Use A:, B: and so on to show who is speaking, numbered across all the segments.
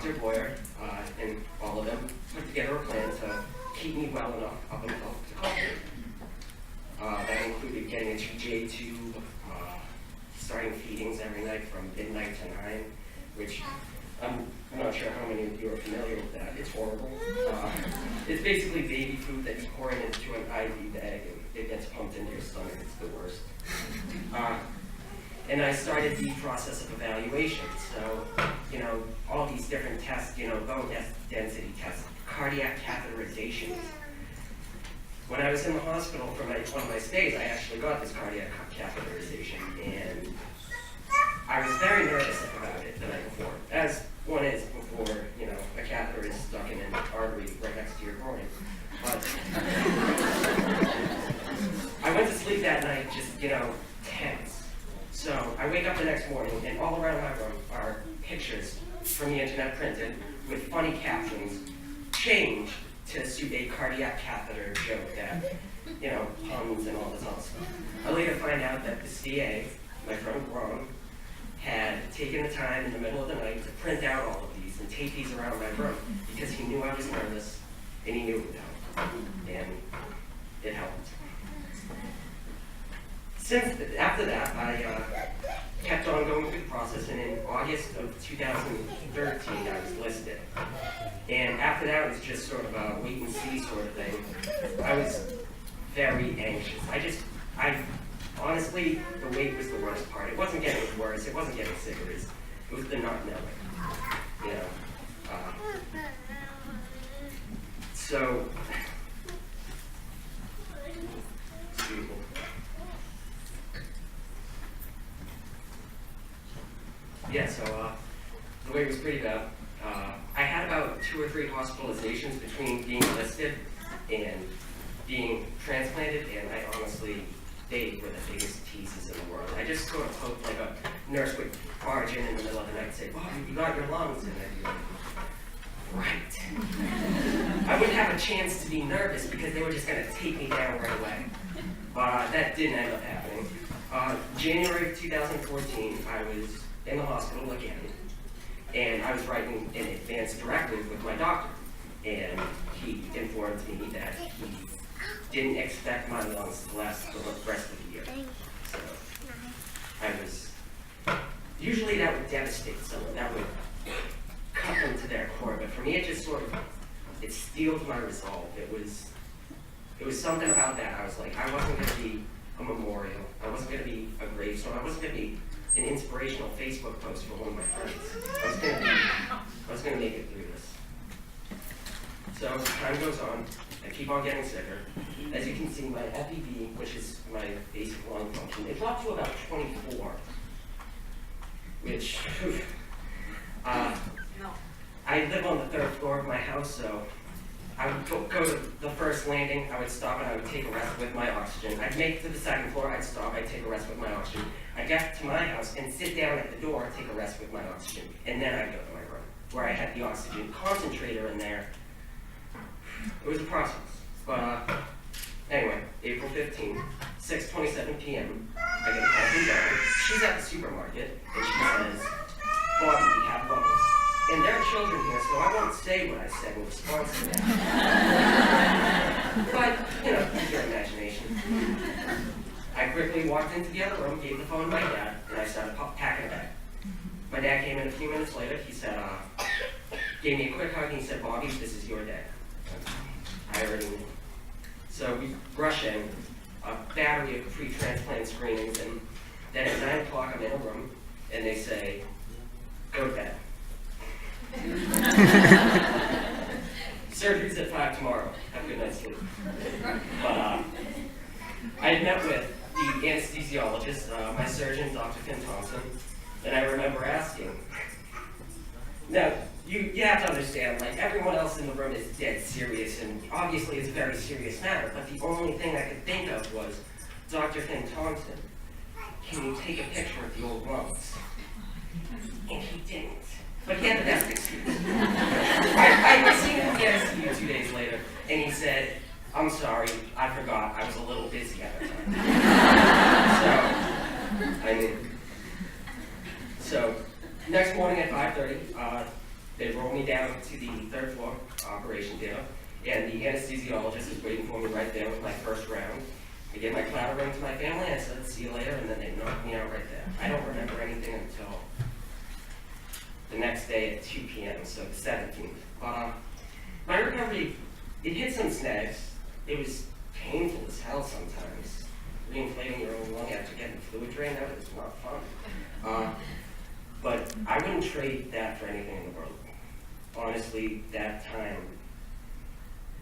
A: Dr. Boyer and all of them put together a plan to keep me well enough up until the culture. That included getting a TJ tube, starting feedings every night from midnight to 9, which I'm not sure how many of you are familiar with that. It's horrible. It's basically baby food that you pour into an IV bag and it gets pumped into your stomach. It's the worst. And I started the process of evaluation. So, all these different tests, bone density tests, cardiac catheterizations. When I was in the hospital for one of my stays, I actually got this cardiac catheterization, and I was very nervous about it the night before, as one is before, a catheter is stuck in an artery right next to your groin. But I went to sleep that night just, tense. So I wake up the next morning, and all around my room are pictures from the internet printed with funny captions, changed to suit a cardiac catheter joke that, puns and all this other stuff. I later find out that the CA, my friend Ron, had taken the time in the middle of the night to print out all of these and tape these around my room because he knew I was nervous and he knew it would help. And it helped. After that, I kept on going through the process, and in August of 2013, I was listed. And after that, it was just sort of a wait and see sort of thing. I was very anxious. Honestly, the wait was the worst part. It wasn't getting worse. It wasn't getting sicker. It was the not knowing. So, excuse me. Yeah, so the wait was pretty bad. I had about 2 or 3 hospitalizations between being listed and being transplanted, and they were the biggest teases in the world. I just sort of hoped like a nurse would barge in the middle of the night and say, "Wow, you got your lungs," and I'd be like, right. I wouldn't have a chance to be nervous because they were just going to take me down right away. That didn't end up happening. January of 2014, I was in the hospital again, and I was writing an advance directive with my doctor, and he informed me that he didn't expect my lungs to last the rest of the year. So usually that would devastate someone, that would cut them to their core, but for me it just it steeled my resolve. It was something about that. I was like, I wasn't going to be a memorial, I wasn't going to be a gravestone, I wasn't going to be an inspirational Facebook post for one of my friends. I was going to make it through this. So time goes on, I keep on getting sicker. As you can see, my FEV, which is my basic lung function, it dropped to about 24, which, I live on the 3rd floor of my house, so I would go to the first landing, I would stop and I would take a rest with my oxygen. I'd make it to the 2nd floor, I'd stop, I'd take a rest with my oxygen. I'd get to my house and sit down at the door, take a rest with my oxygen, and then I'd go to my room, where I had the oxygen concentrator in there. It was a process. But anyway, April 15th, 6:27 p.m., I get a call from Dawn. She's at the supermarket, and she says, "Bobby, we have lungs." And there are children here, so I won't say what I said in response to that. But, use your imagination. I quickly walked into the other room, gave the phone to my dad, and I started packing a bag. My dad came in a few minutes later. He said, gave me a quick hug, and he said, "Bobby, this is your day." I already knew. So we rush in, a battery of pre-transplant screenings, and then at 9 o'clock I'm in a room, and they say, "Go to bed." Surgery's at 5 tomorrow. Have a good night's sleep. But I had met with the anesthesiologist, my surgeon, Dr. Fynn-Thompson, and I remember asking. Now, you have to understand, like, everyone else in the room is dead serious, and obviously it's a very serious matter, but the only thing I could think of was, "Dr. Fynn-Thompson, can you take a picture of the old lungs?" And he didn't. But he had the best excuse. I seen him in the ICU 2 days later, and he said, "I'm sorry, I forgot, I was a little busy at the time." So, next morning at 5:30, They roll me down to the third floor operation theater, and the anesthesiologist is waiting for me right there with my first round. I get my clatter ring to my family, I said, see you later, and then they knocked me out right there. I don't remember anything until the next day at 2 p.m., so the 17th. But my recovery, it hit some snags. It was painful as hell sometimes. Reinflating your own lung after getting fluid drained out, it was not fun. But I wouldn't trade that for anything in the world. Honestly, that time.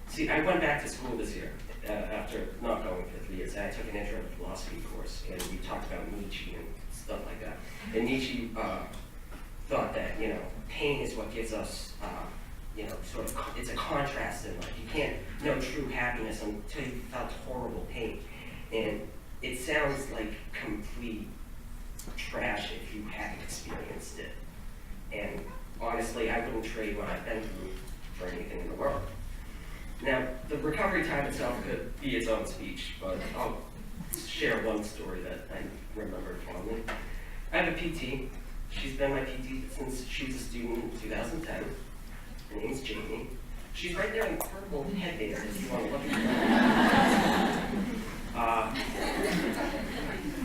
A: See, I went back to school this year after not going for 3 years. I took an Interim philosophy course, and we talked about Nietzsche and stuff like that. And Nietzsche thought that, pain is what gives us, sort of, it's a contrast in life. You can't know true happiness until you felt horrible pain. And it sounds like complete trash if you haven't experienced it. And honestly, I wouldn't trade what I've been through for anything in the world. Now, the recovery time itself could be its own speech, but I'll share one story that I remember fondly. I have a PT. She's been my PT since she was a student in 2010. Her name's Jamie. She's right there in the purple headband if you want to look at her.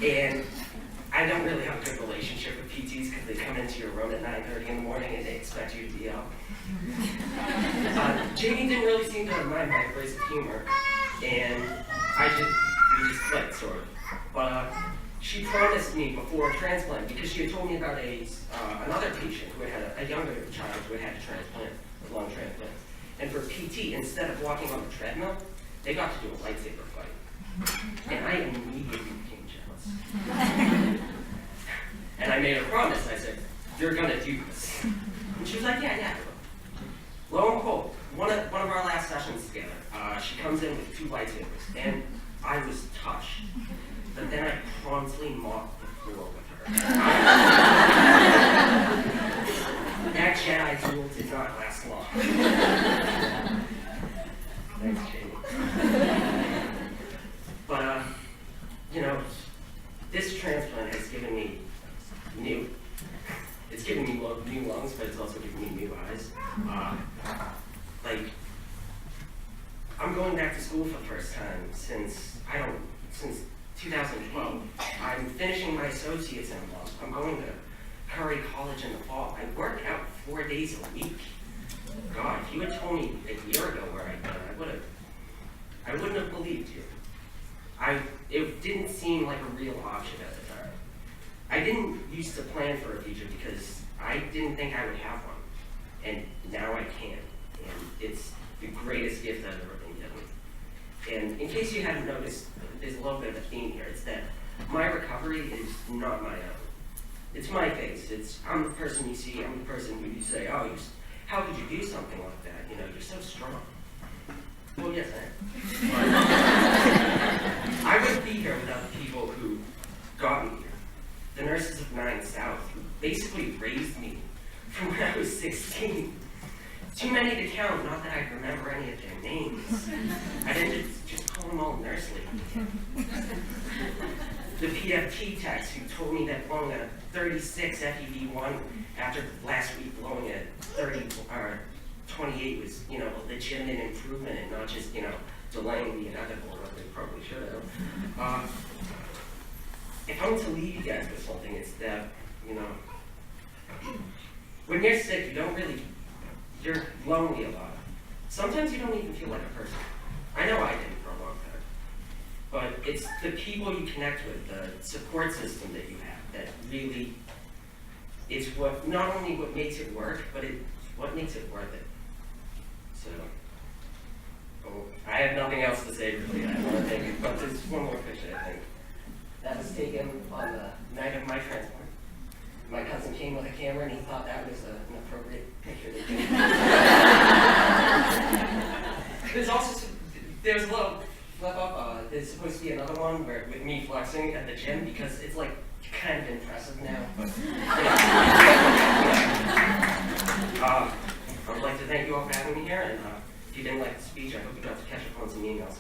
A: And I don't really have a good relationship with PTs because they come into your room at 9:30 in the morning and they expect you to be up. Jamie didn't really seem to mind my place of humor, and we just clicked, sort of. But she promised me before a transplant, because she had told me about another patient who had a younger child who had a transplant, a lung transplant. And for PT, instead of walking on the treadmill, they got to do a lightsaber fight. And I immediately became jealous. And I made her promise. I said, you're gonna do this. And she was like, yeah. Lo and behold, one of our last sessions together, she comes in with 2 lightsabers, and I was touched. But then I promptly mopped the floor with her. That Jedi duel did not last long. Thanks, Jamie. But, this transplant has given me new lungs, but it's also given me new eyes. I'm going back to school for the first time since 2012. I'm finishing my associates in a month. I'm going to Curry College in the fall. I work out 4 days a week. God, if you had told me a year ago where I'd been, I wouldn't have believed you. It didn't seem like a real option at the time. I didn't used to plan for a future because I didn't think I would have one. And now I can. And it's the greatest gift I've ever been given. And in case you hadn't noticed, there's a little bit of a theme here. It's that my recovery is not my own. It's my face. I'm the person you see. I'm the person who you say, oh, how could you do something like that? You're so strong. Well, yes, I am. I wouldn't be here without the people who got me here. The nurses of 9 South, who basically raised me from when I was 16. Too many to count, not that I remember any of their names. I didn't just call them all Nurse Lady. The PFT techs who told me that blowing a 36 FEV1 after last week blowing a 30 or 28 was, a legitimate improvement and not just, delaying the inevitable, what they probably should have. If I'm to leave you guys with something, it's that, when you're sick, you're lonely a lot. Sometimes you don't even feel like a person. I know I didn't for a long time. But it's the people you connect with, the support system that you have, that really, it's not only what makes it work, but it's what makes it worth it. So, I have nothing else to say really. I want to thank you, but there's one more picture, I think. That was taken on the night of my transplant. My cousin came with a camera and he thought that was an appropriate picture to take. There's a little flip up. There's supposed to be another one with me flexing at the gym because it's like kind of impressive now. But, I would like to thank you all for having me here, and if you didn't like the speech, I hope you got to catch up on some emails.